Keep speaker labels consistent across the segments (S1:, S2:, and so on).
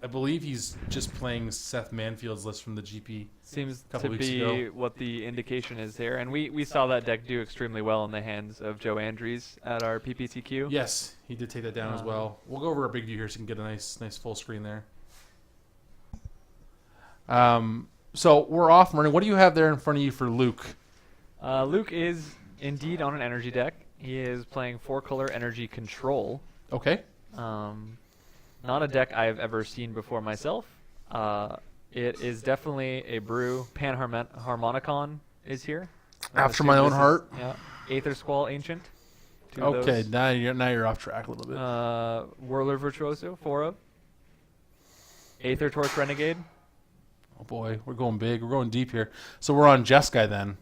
S1: I believe he's just playing Seth Manfield's list from the GP.
S2: Seems
S1: Couple
S2: to
S1: weeks
S2: be
S1: ago.
S2: what the indication is here. And we saw that deck do extremely well in the hands of Joe Andrews at our PPTQ.
S1: Yes, he did take that down as well. We'll go over our big view here so you can get a nice full screen there. So we're off and running. What do you have there in front of you for Luke?
S2: Luke is indeed on an energy deck. He is playing 4-color energy control.
S1: Okay.
S2: Not a deck I've ever seen before myself. It is definitely a brew. Panharmonicon is here.
S1: After my own heart.
S2: Yeah. Aether Squall Ancient.
S1: Okay, now you're off track a little bit.
S2: Whirler Virtuoso, 4 of. Aether Torch Renegade.
S1: Oh boy, we're going big. We're going deep here. So we're on Jeskai then.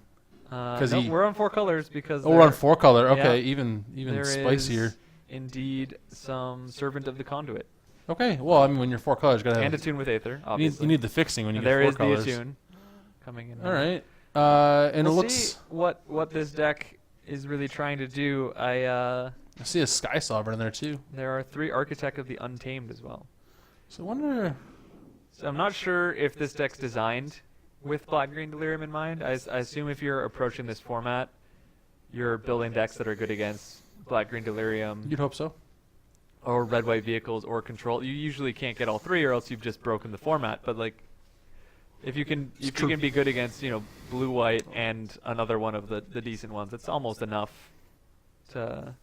S2: No, we're on 4 colors because.
S1: Oh, we're on 4 color. Okay,
S2: yeah,
S1: even
S2: there
S1: spicier.
S2: Is indeed some Servant of the Conduit.
S1: Okay, well, I mean, when you're 4 colors, you gotta have.
S2: And Attune with Aether, obviously.
S1: You need the fixing when you
S2: and
S1: get 4
S2: there is
S1: colors.
S2: the Attune coming in.
S1: All right. And
S2: we'll
S1: it looks.
S2: See what this deck is really trying to do.
S1: I see a Sky Sovereign in there too.
S2: There are 3 Architect of the Untamed as well.
S1: So I wonder.
S2: So I'm not sure if this deck's designed with Black-Green Delirium in mind. I assume if you're approaching this format, you're building decks that are good against Black-Green Delirium.
S1: You'd hope so.
S2: Or red-white vehicles or control. You usually can't get all 3, or else you've just broken the format. But like, if you can be good against blue-white and another one of the decent ones, it's almost enough to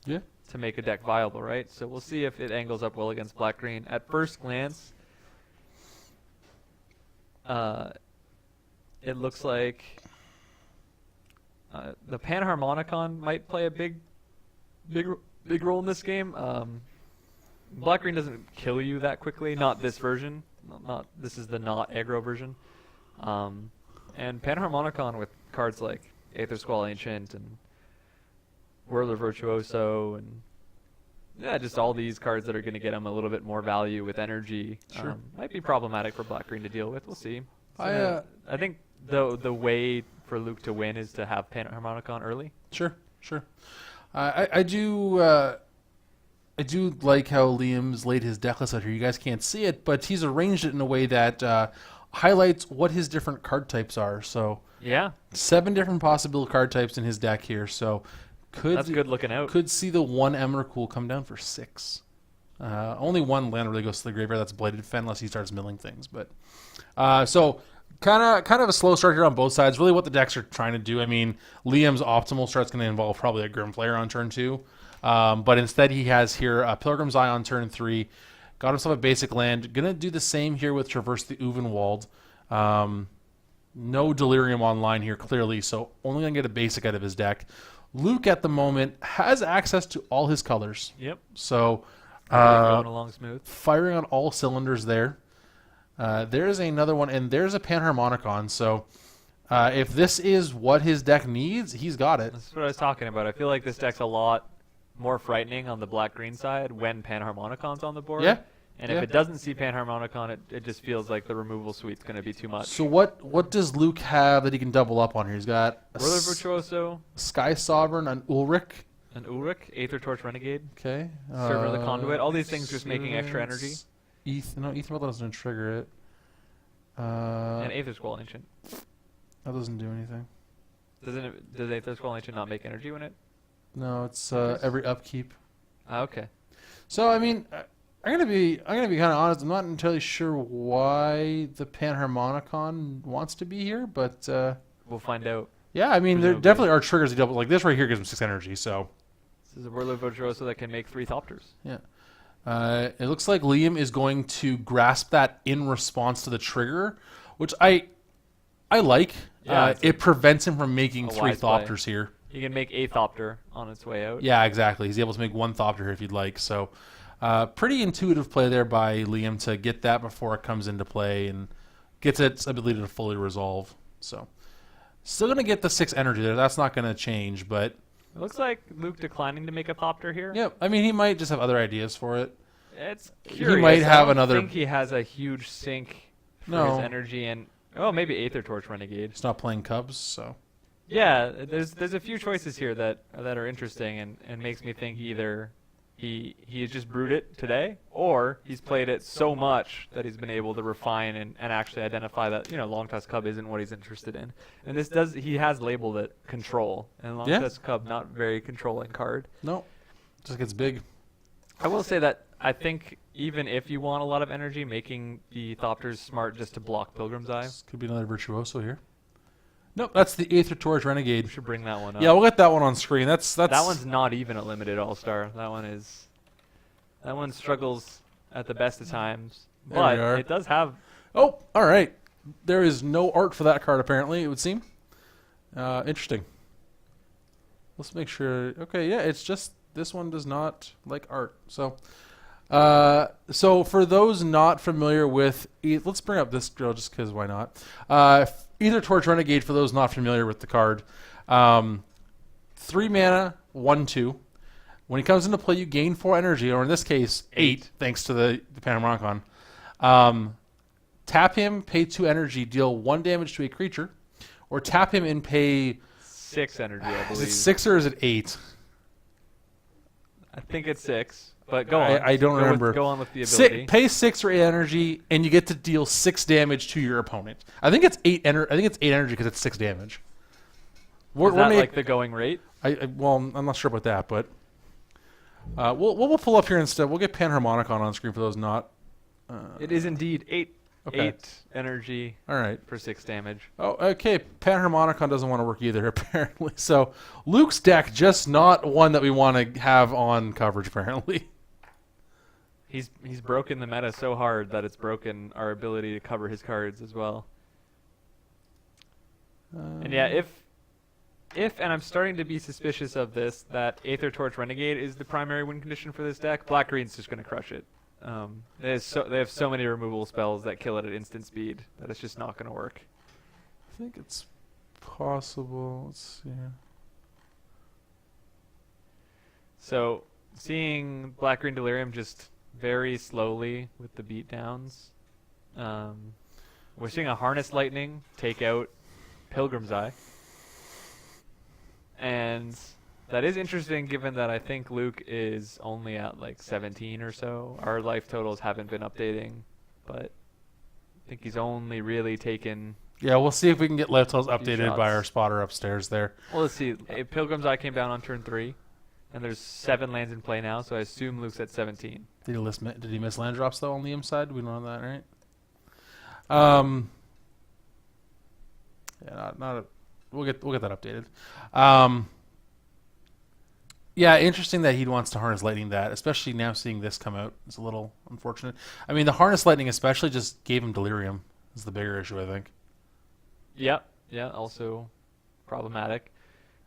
S2: make a deck viable, right? So we'll see if it angles up well against Black-Green. At first glance, it looks like the Panharmonicon might play a big role in this game. Black-Green doesn't kill you that quickly. Not this version. This is the not aggro version. And Panharmonicon with cards like Aether Squall Ancient and Whirler Virtuoso and just all these cards that are going to get him a little bit more value with energy.
S1: Sure.
S2: Might be problematic for Black-Green to deal with. We'll see.
S1: I
S2: think the way for Luke to win is to have Panharmonicon early.
S1: Sure. I do like how Liam's laid his deck list out here. You guys can't see it, but he's arranged it in a way that highlights what his different card types are. So 7 different possible card types in his deck here. So
S2: that's good looking out.
S1: Could see the 1 Emrakul come down for 6. Only 1 land really goes to the graveyard. That's Bladed Fen unless he starts milling things. But so kind of a slow start here on both sides. Really, what the decks are trying to do. I mean, Liam's optimal start's going to involve probably a Grim Flare on turn 2. But instead, he has here a Pilgrim's Eye on turn 3. Got himself a basic land. Going to do the same here with Traverse the Uvenwald. No Delirium online here, clearly, so only going to get a basic out of his deck. Luke, at the moment, has access to all his colors.
S2: Yep.
S1: So,
S2: going along smooth.
S1: Firing on all cylinders there. There's another one, and there's a Panharmonicon. So, if this is what his deck needs, he's got it.
S2: That's what I was talking about. I feel like this deck's a lot more frightening on the black-green side when Panharmonicon's on the board.
S1: Yeah.
S2: And if it doesn't see Panharmonicon, it just feels like the removal suite's going to be too much.
S1: So what does Luke have that he can double up on here? He's got a
S2: Whirler Virtuoso,
S1: Sky Sovereign, an Ulrich.
S2: Aether Torch Renegade,
S1: Okay.
S2: Servant of the Conduit. All these things just making extra energy.
S1: Ether doesn't trigger it.
S2: And Aether Squall Ancient.
S1: That doesn't do anything.
S2: Does Aether Squall Ancient not make energy when it?
S1: No, it's every upkeep.
S2: Okay.
S1: So I mean, I'm gonna be kind of honest. I'm not entirely sure why the Panharmonicon wants to be here, but
S2: we'll find out.
S1: Yeah, I mean, there definitely are triggers to double. Like this right here gives him 6 energy. So
S2: this is a Whirler Virtuoso that can make 3 Thopters.
S1: Yeah. It looks like Liam is going to grasp that in response to the trigger, which I like. Yeah, it prevents him from making 3 Thopters here.
S2: He can make a Thopter on its way out.
S1: Yeah, exactly. He's able to make 1 Thopter here if he'd like. So pretty intuitive play there by Liam to get that before it comes into play and gets its ability to fully resolve. So still going to get the 6 energy there. That's not going to change, but
S2: it looks like Luke declining to make a Thopter here.
S1: Yeah, I mean, he might just have other ideas for it.
S2: It's curious.
S1: He might have another.
S2: I think he has a huge sink for his energy, and maybe Aether Torch Renegade.
S1: He's not playing Cubs, so.
S2: Yeah, there's a few choices here that are interesting and makes me think either he has just brewed it today, or he's played it so much that he's been able to refine and actually identify that long tusk cub isn't what he's interested in. And he has labeled it control, and long tusk cub not very controlling card.
S1: No, just gets big.
S2: I will say that I think even if you want a lot of energy, making the Thopters smart just to block Pilgrim's Eye.
S1: This could be another Virtuoso here. Nope, that's the Aether Torch Renegade.
S2: We should bring that one up.
S1: Yeah, we'll get that one on screen. That
S2: one's not even a limited all-star. That one struggles at the best of times, but it does have.
S1: Oh, all right. There is no art for that card apparently. It would seem. Interesting. Let's make sure. Okay, yeah, it's just this one does not like art. So, for those not familiar with, let's bring up this drill just because why not? Aether Torch Renegade, for those not familiar with the card. 3 mana, 1/2. When he comes into play, you gain 4 energy, or in this case, 8, thanks to the Panamaron. Tap him, pay 2 energy, deal 1 damage to a creature, or tap him and pay
S2: 6 energy, I believe.
S1: Is it 6 or is it 8?
S2: I think it's 6. But go on.
S1: I don't remember.
S2: Go on with the ability.
S1: Pay 6 or 8 energy, and you get to deal 6 damage to your opponent. I think it's 8 energy because it's 6 damage.
S2: Is that like the going rate?
S1: Well, I'm not sure about that, but we'll pull up here instead. We'll get Panharmonicon on screen for those not.
S2: It is indeed 8 energy.
S1: All right.
S2: For 6 damage.
S1: Oh, okay. Panharmonicon doesn't want to work either, apparently. So Luke's deck just not one that we want to have on coverage, apparently.
S2: He's broken the meta so hard that it's broken our ability to cover his cards as well. And yeah, if and I'm starting to be suspicious of this, that Aether Torch Renegade is the primary win condition for this deck, Black Green's just going to crush it. They have so many removal spells that kill it at instant speed that it's just not going to work.
S1: I think it's possible. Let's see.
S2: So seeing Black Green Delirium just very slowly with the beatdowns. We're seeing a Harness Lightning take out Pilgrim's Eye. And that is interesting given that I think Luke is only at like 17 or so. Our life totals haven't been updating, but I think he's only really taken...
S1: Yeah, we'll see if we can get life totals updated by our spotter upstairs there.
S2: Well, let's see. Pilgrim's Eye came down on turn 3, and there's 7 lands in play now, so I assume Luke's at 17.
S1: Did he miss land drops, though, on Liam's side? We don't know that, right? Yeah, we'll get that updated. Yeah, interesting that he wants to Harness Lightning that, especially now seeing this come out. It's a little unfortunate. I mean, the Harness Lightning especially just gave him Delirium. Is the bigger issue, I think.
S2: Yeah, also problematic.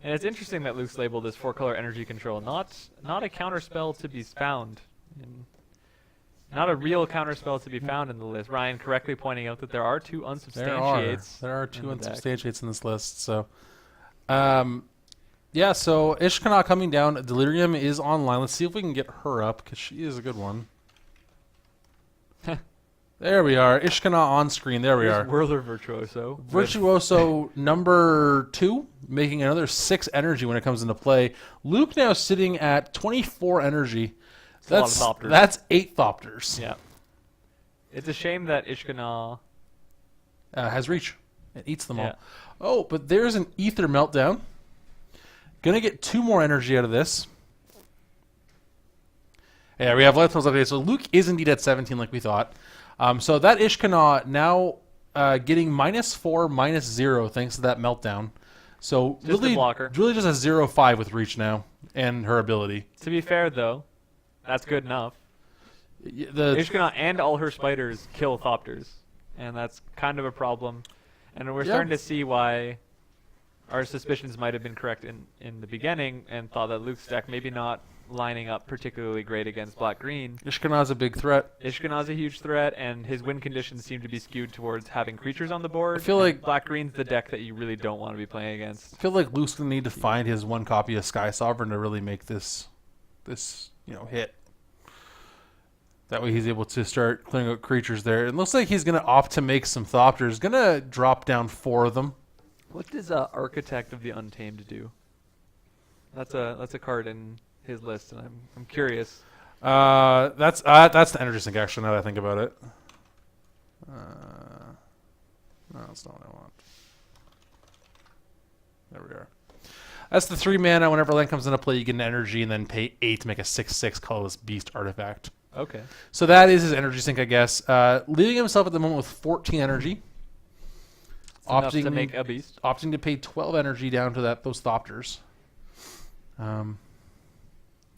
S2: And it's interesting that Luke's labeled as 4-color energy control, not a counterspell to be found. Not a real counterspell to be found in the list. Ryan correctly pointing out that there are 2 unsubstantiates.
S1: There are 2 unsubstantiates in this list. So, yeah. So Ishkana coming down. Delirium is online. Let's see if we can get her up because she is a good one. There we are. Ishkana on screen. There we are.
S2: Whirler Virtuoso.
S1: Virtuoso number 2, making another 6 energy when it comes into play. Luke now sitting at 24 energy. That's 8 Thopters.
S2: Yeah. It's a shame that Ishkana
S1: has reach. It eats them all. Oh, but there's an Ether Meltdown. Gonna get 2 more energy out of this. Yeah, we have life totals updated. So Luke is indeed at 17 like we thought. So that Ishkana now getting -4, -0 thanks to that Meltdown. So
S2: just
S1: really,
S2: a blocker.
S1: Really just a 0/5 with reach now and her ability.
S2: To be fair, though, that's good enough. Ishkana and all her spiders kill Thopters, and that's kind of a problem. And we're starting to see why our suspicions might have been correct in the beginning and thought that Luke's deck maybe not lining up particularly great against Black-Green.
S1: Ishkana's a big threat.
S2: Ishkana's a huge threat, and his win conditions seem to be skewed towards having creatures on the board.
S1: I feel like
S2: Black-Green's the deck that you really don't want to be playing against.
S1: I feel like Luke's going to need to find his 1 copy of Sky Sovereign to really make this hit. That way he's able to start clearing out creatures there. It looks like he's going to opt to make some Thopters. Going to drop down 4 of them.
S2: What does Architect of the Untamed do? That's a card in his list, and I'm curious.
S1: That's the energy sink. Actually, now that I think about it. No, that's not what I want. There we are. That's the 3 mana. Whenever land comes into play, you get an energy and then pay 8 to make a 6/6 colorless beast artifact.
S2: Okay.
S1: So that is his energy sink, I guess. Leaving himself at the moment with 14 energy.
S2: Enough to make a beast.
S1: Opting to pay 12 energy down to those Thopters.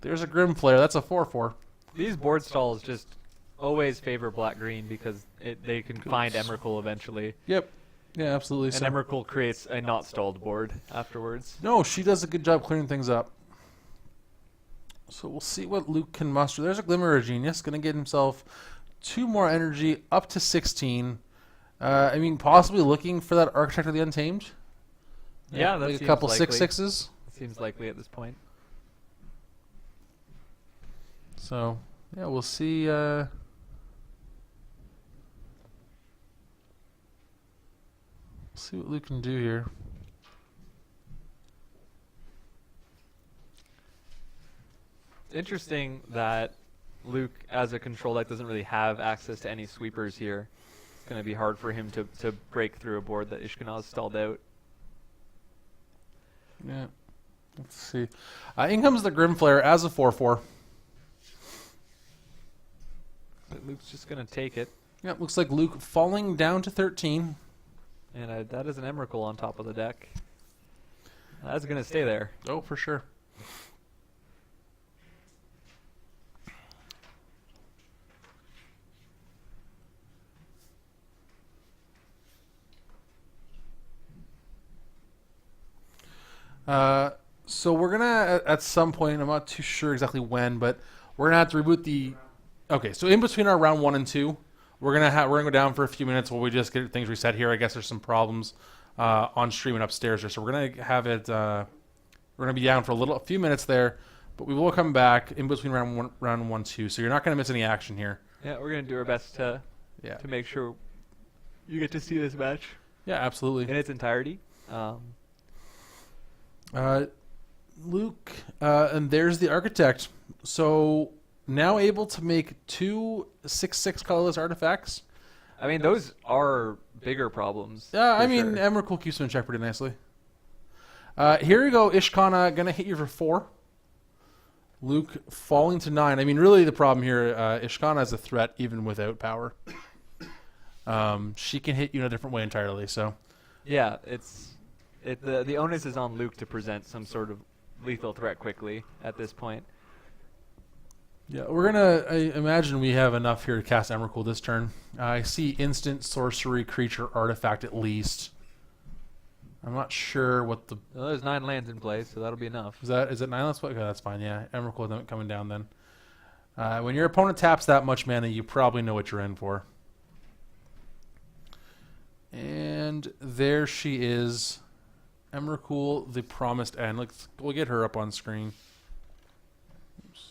S1: There's a Grim Flare. That's a 4/4.
S2: These board stalls just always favor black-green because they can find Emrakul eventually.
S1: Yep. Yeah, absolutely.
S2: And Emrakul creates a not stalled board afterwards.
S1: No, she does a good job clearing things up. So we'll see what Luke can muster. There's a Glimmer of Genius. Going to get himself 2 more energy, up to 16. I mean, possibly looking for that Architect of the Untamed.
S2: Yeah, that
S1: like
S2: seems
S1: a couple
S2: likely.
S1: 6/6s.
S2: Seems likely at this point.
S1: So, yeah, we'll see. See what Luke can do here.
S2: It's interesting that Luke, as a control deck, doesn't really have access to any sweepers here. It's going to be hard for him to break through a board that Ishkanaz stalled out.
S1: Yeah. Let's see. In comes the Grim Flare as a 4/4.
S2: But Luke's just going to take it.
S1: Yeah, looks like Luke falling down to 13.
S2: And that is an Emrakul on top of the deck. That's going to stay there.
S1: Oh, for sure. So we're gonna at some point, I'm not too sure exactly when, but we're gonna have to reboot the. Okay, so in between our round 1 and 2, we're gonna go down for a few minutes while we just get things reset here. I guess there's some problems on stream and upstairs here, so we're gonna have it. We're gonna be down for a few minutes there, but we will come back in between round 1, 2. So you're not gonna miss any action here.
S2: Yeah, we're going to do our best to make sure you get to see this match.
S1: Yeah, absolutely.
S2: In its entirety.
S1: Luke, and there's the Architect. So now able to make 2 6/6 colorless artifacts.
S2: I mean, those are bigger problems.
S1: Yeah, I mean, Emrakul keeps him in check pretty nicely. Here you go, Ishkana, gonna hit you for 4. Luke falling to 9. I mean, really the problem here, Ishkana is a threat even without power. She can hit you in a different way entirely, so.
S2: Yeah, the onus is on Luke to present some sort of lethal threat quickly at this point.
S1: Yeah, we're gonna. I imagine we have enough here to cast Emrakul this turn. I see instant, sorcery, creature, artifact at least. I'm not sure what the.
S2: Well, there's 9 lands in play, so that'll be enough.
S1: Is it 9? Okay, that's fine. Yeah, Emrakul coming down then. When your opponent taps that much mana, you probably know what you're in for. And there she is. Emrakul, the promised end. We'll get her up on screen. Oops.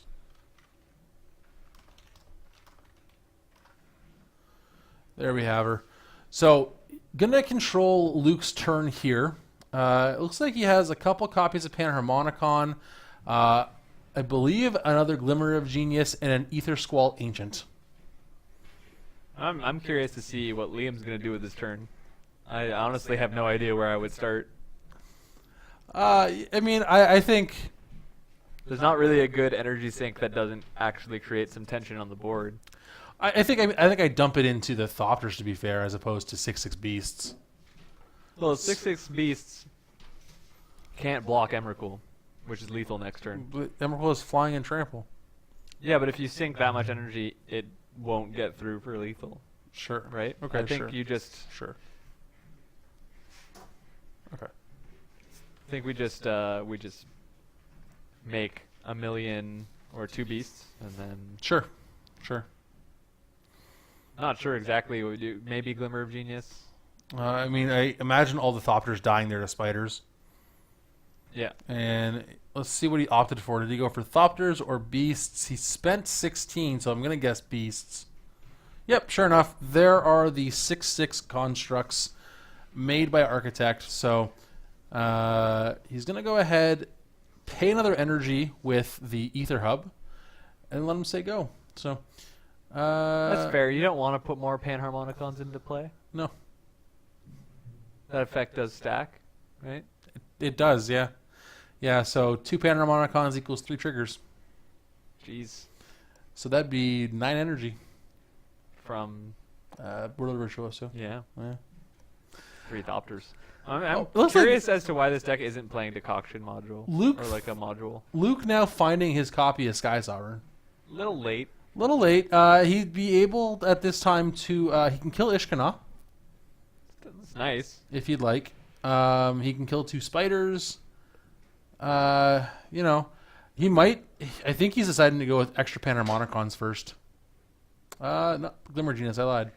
S1: There we have her. So, gonna control Luke's turn here. It looks like he has a couple copies of Panharmonicon. I believe another Glimmer of Genius and an Ether Squall Ancient.
S2: I'm curious to see what Liam's gonna do with his turn. I honestly have no idea where I would start.
S1: I mean, I think
S2: there's not really a good energy sink that doesn't actually create some tension on the board.
S1: I think I dump it into the Thopters, to be fair, as opposed to 6/6 beasts.
S2: Well, 6/6 beasts can't block Emrakul, which is lethal next turn.
S1: But Emrakul is flying and trample.
S2: Yeah, but if you sink that much energy, it won't get through for lethal.
S1: Sure.
S2: Right?
S1: Okay.
S2: I think
S1: sure.
S2: you just.
S1: Sure. Okay.
S2: I think we just make a million or 2 beasts and then.
S1: Sure.
S2: Not sure exactly what we do. Maybe Glimmer of Genius.
S1: I mean, I imagine all the Thopters dying there to spiders.
S2: Yeah.
S1: And let's see what he opted for. Did he go for Thopters or beasts? He spent 16, so I'm gonna guess beasts. Yep, sure enough, there are the 6/6 constructs made by Architect. So he's gonna go ahead, pay another energy with the Ether Hub, and let him say go. So
S2: That's fair. You don't want to put more Panharmonicons into play.
S1: No,
S2: That effect does stack, right?
S1: it does. Yeah, yeah. So 2 Panharmonicons equals 3 triggers.
S2: Jeez.
S1: So that'd be 9 energy.
S2: From
S1: World of Virtuoso.
S2: yeah,
S1: Yeah.
S2: 3 Adopters. I'm
S1: it looks
S2: curious as to why this deck isn't playing Decoction module
S1: Luke-
S2: or like a module.
S1: Luke now finding his copy of Sky Sovereign.
S2: Little late.
S1: Little late. He'd be able at this time to he can kill Ishkana
S2: That's nice.
S1: if he'd like. He can kill 2 spiders. You know, he might. I think he's deciding to go with extra Panharmonicons first. No, Glimmer Genius. I lied.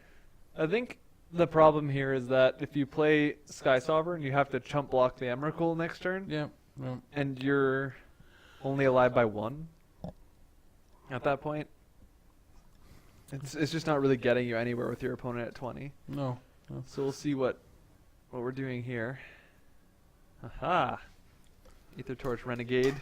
S2: I think the problem here is that if you play Sky Sovereign, you have to chump block the Emrakul next turn,
S1: Yeah. Yeah.
S2: and you're only alive by 1 at that point. It's just not really getting you anywhere with your opponent at 20.
S1: No.
S2: So we'll see what we're doing here. Aha! Aether Torch Renegade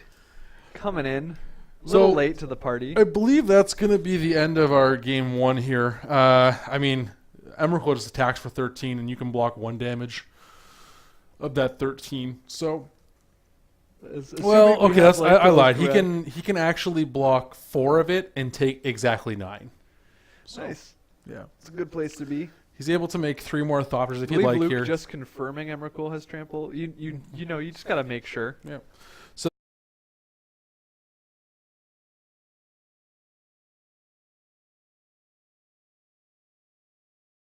S2: coming in. A little
S1: So-
S2: late to the party.
S1: I believe that's going to be the end of our game 1 here. I mean, Emrakul just attacks for 13, and you can block 1 damage of that 13. So, well, okay, that's I lied. He can actually block 4 of it and take exactly 9. So,
S2: Nice.
S1: yeah,
S2: It's a good place to be.
S1: he's able to make 3 more Thoppers if
S2: I
S1: you'd
S2: believe
S1: like
S2: Luke
S1: here.
S2: just confirming Emrakul has trample. You know, you just gotta make sure.
S1: Yeah.